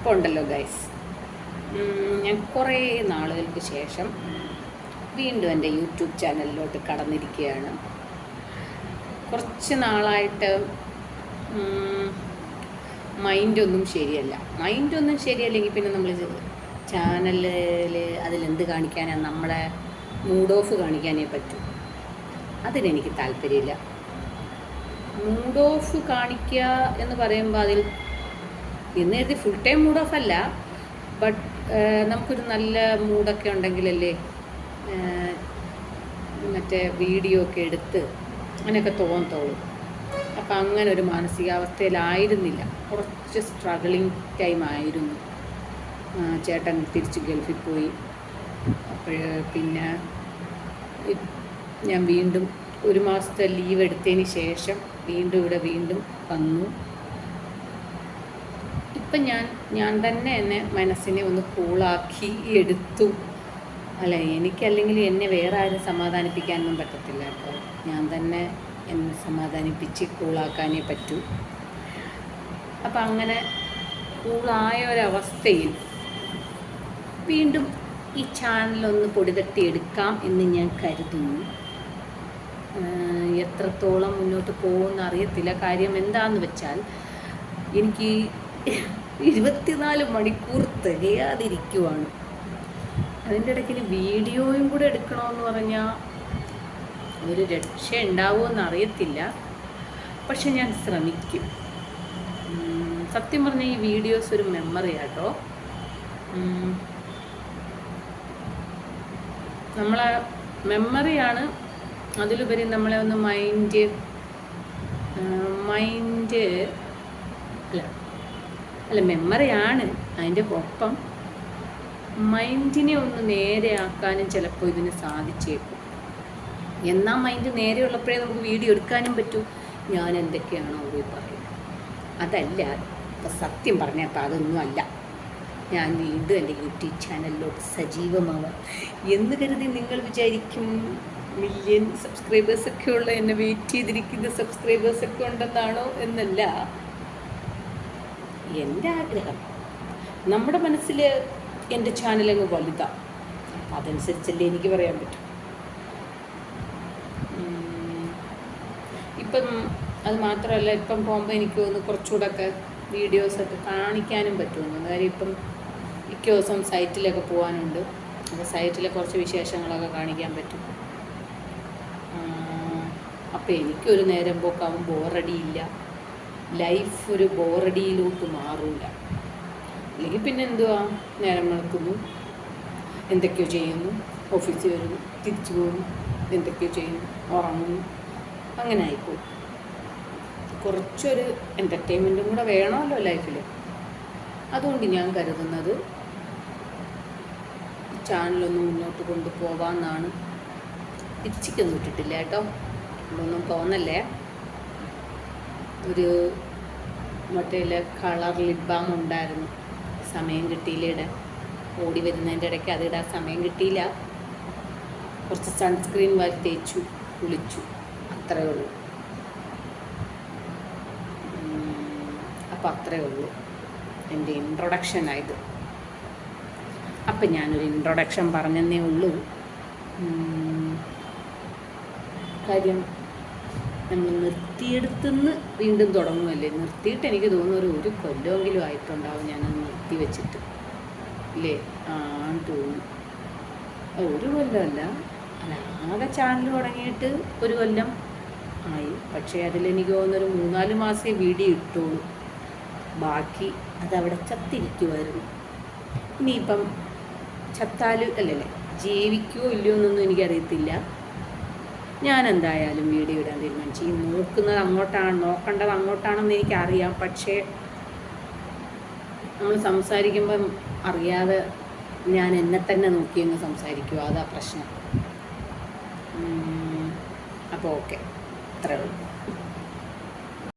അപ്പോൾ ഉണ്ടല്ലോ ഗൈസ്, ഞാൻ കുറേ നാളുകൾക്ക് ശേഷം വീണ്ടും എൻ്റെ യൂട്യൂബ് ചാനലിലോട്ട് കടന്നിരിക്കുകയാണ്. കുറച്ച് നാളായിട്ട് മൈൻഡൊന്നും ശരിയല്ലെങ്കിൽ പിന്നെ നമ്മൾ ചാനലിൽ അതിലെന്ത് കാണിക്കാനാണ്, നമ്മളെ മൂഡ് ഓഫ് കാണിക്കാനേ പറ്റൂ. അതിനെനിക്ക് താല്പര്യമില്ല. മൂഡ് ഓഫ് കാണിക്കുക എന്ന് പറയുമ്പോൾ അതിൽ എന്ന് കരുതി ഫുൾ ടൈം മൂഡ് ഓഫ് അല്ല, ബട്ട് നമുക്കൊരു നല്ല മൂഡൊക്കെ ഉണ്ടെങ്കിലല്ലേ മറ്റേ വീഡിയോ ഒക്കെ എടുത്ത് അങ്ങനെയൊക്കെ തോന്നത്തുള്ളൂ. അപ്പം അങ്ങനെ ഒരു മാനസികാവസ്ഥയിലായിരുന്നില്ല. കുറച്ച് സ്ട്രഗിളിങ് ടൈം ആയിരുന്നു. ചേട്ടൻ തിരിച്ച് ഗൾഫിൽ പോയി. അപ്പോൾ പിന്നെ ഞാൻ വീണ്ടും 1 മാസത്തെ ലീവ് എടുത്തതിന് ശേഷം ഇവിടെ വന്നു. ഇപ്പം ഞാൻ തന്നെ എന്നെ മനസ്സിനെ ഒന്ന് കൂളാക്കി എടുത്തു. എനിക്കല്ലെങ്കിൽ എന്നെ വേറെ ആരും സമാധാനിപ്പിക്കാനൊന്നും പറ്റത്തില്ല കേട്ടോ. ഞാൻ തന്നെ എന്നെ സമാധാനിപ്പിച്ച് കൂളാക്കാനേ പറ്റൂ. അപ്പം അങ്ങനെ കൂളായ ഒരവസ്ഥയിൽ വീണ്ടും ഈ ചാനലൊന്ന് പൊടിതട്ടിയെടുക്കാം എന്ന് ഞാൻ കരുതുന്നു. എത്രത്തോളം മുന്നോട്ട് പോകുമെന്ന് അറിയത്തില്ല. കാര്യം എന്താണെന്ന് വെച്ചാൽ എനിക്ക് 24 മണിക്കൂർ തികയാതിരിക്കുവാണ്. അതിൻ്റെ ഇടയ്ക്ക് വീഡിയോയും കൂടെ എടുക്കണമെന്ന് പറഞ്ഞാൽ ഒരു രക്ഷ ഉണ്ടാവുമെന്ന് അറിയത്തില്ല. പക്ഷെ ഞാൻ ശ്രമിക്കും. സത്യം പറഞ്ഞാൽ ഈ വീഡിയോസ് ഒരു മെമ്മറി ആട്ടോ. നമ്മളെ മെമ്മറിയാണ്. അതിലുപരി നമ്മളെ ഒന്ന് മൈൻഡ് അല്ല മെമ്മറിയാണ്. അതിൻ്റെ ഒപ്പം മൈൻഡിനെ ഒന്ന് നേരെയാക്കാനും ചിലപ്പോൾ ഇതിന് സാധിച്ചേക്കും. എന്നാൽ മൈൻഡ് നേരെയുള്ളപ്പോഴേ നമുക്ക് വീഡിയോ എടുക്കാനും പറ്റൂ. ഞാൻ എന്തൊക്കെയാണോ പോയി പറയുന്നത് അതല്ല. ഇപ്പം സത്യം പറഞ്ഞപ്പോൾ അതൊന്നും അല്ല. ഞാൻ വീണ്ടും എൻ്റെ യൂട്യൂബ് ചാനലിലോട്ട് സജീവമാവാം എന്ന് കരുതി നിങ്ങൾ വിചാരിക്കും മില്യൺ സബ്സ്ക്രൈബേഴ്സൊക്കെ ഉള്ള എന്നെ വെയിറ്റ് ചെയ്തിരിക്കുന്ന സബ്സ്ക്രൈബേഴ്സൊക്കെ ഉണ്ടെന്നാണോ എന്നല്ല എൻ്റെ ആഗ്രഹം. നമ്മുടെ മനസ്സിൽ എൻ്റെ ചാനലങ്ങ് വലുതാണ്. അപ്പം അതനുസരിച്ചല്ലേ എനിക്ക് പറയാൻ പറ്റും. ഇപ്പം അത് മാത്രമല്ല, ഇപ്പം പോകുമ്പോൾ എനിക്ക് തോന്നുന്നു കുറച്ചുകൂടെ ഒക്കെ വീഡിയോസൊക്കെ കാണിക്കാനും പറ്റുമെന്ന്. കാര്യം ഇപ്പം മിക്ക ദിവസം സൈറ്റിലൊക്കെ പോകാനുണ്ട്. അപ്പോൾ സൈറ്റിലെ കുറച്ച് വിശേഷങ്ങളൊക്കെ കാണിക്കാൻ പറ്റും. അപ്പോൾ എനിക്കൊരു നേരം പോക്കാവും, ബോറടിയില്ല. ലൈഫ് ഒരു ബോറടിയിലോട്ട് മാറില്ല. അല്ലെങ്കിൽ പിന്നെ എന്തുവാ, നേരം വെളുക്കുന്നു, എന്തൊക്കെയോ ചെയ്യുന്നു, ഓഫീസിൽ വരുന്നു, തിരിച്ചു പോകുന്നു, എന്തൊക്കെയോ ചെയ്യുന്നു, ഉറങ്ങുന്നു, അങ്ങനെ ആയിപ്പോയി. കുറച്ചൊരു എൻ്റർടൈൻമെൻറ്റും കൂടെ വേണമല്ലോ ലൈഫിൽ. അതുകൊണ്ട് ഞാൻ കരുതുന്നത് ചാനലൊന്ന് മുന്നോട്ട് കൊണ്ടുപോകാമെന്നാണ്. പിച്ചിക്കൊന്നും ഇട്ടിട്ടില്ല കേട്ടോ, ഇതൊന്നും തോന്നല്ലേ. ഒരു മറ്റേ കളർ ലിപ് ബാം ഉണ്ടായിരുന്നു, സമയം കിട്ടിയില്ല ഇടാൻ. ഓടി വരുന്നതിൻ്റെ ഇടയ്ക്ക് അതിടാൻ സമയം കിട്ടിയില്ല. കുറച്ച് സൺസ്ക്രീൻ വാരി തേച്ചു, കുളിച്ചു, അത്രയേ ഉള്ളൂ. അപ്പം അത്രയേ ഉള്ളൂ എൻ്റെ ഇൻട്രൊഡക്ഷനായത്. അപ്പം ഞാനൊരു ഇൻട്രൊഡക്ഷൻ പറഞ്ഞതേ ഉള്ളൂ. കാര്യം നമ്മൾ നിർത്തിയെടുത്തുനിന്ന് വീണ്ടും തുടങ്ങുമല്ലേ. നിർത്തിയിട്ട് എനിക്ക് തോന്നുന്നു ഒരു കൊല്ലമെങ്കിലും ആയിട്ടുണ്ടാവും ഞാനത് നിർത്തി വെച്ചിട്ട്, ഇല്ലേ? തോന്നുന്നു 1 കൊല്ലമല്ല, ആകെ ചാനൽ തുടങ്ങിയിട്ട് 1 കൊല്ലം ആയി. പക്ഷേ അതിലെനിക്ക് തോന്നുന്നൊരു 3-4 മാസമേ വീഡിയോ ഇട്ടുള്ളൂ. ബാക്കി അതവിടെ ചത്തിരിക്കുമായിരുന്നു. ഇനിയിപ്പം ചത്താലും അല്ലല്ലേ, ജീവിക്കുമോ ഇല്ലയോ എന്നൊന്നും എനിക്കറിയത്തില്ല. ഞാൻ എന്തായാലും വീഡിയോ ഇടാൻ തീരുമാനിച്ചു. നോക്കേണ്ടത് അങ്ങോട്ടാണെന്ന് എനിക്കറിയാം. പക്ഷേ നമ്മൾ സംസാരിക്കുമ്പം അറിയാതെ ഞാൻ എന്നെ തന്നെ നോക്കിയങ്ങ് സംസാരിക്കുമോ, അതാ പ്രശ്നം. അപ്പോൾ ഓക്കെ, അത്രേ ഉള്ളൂ.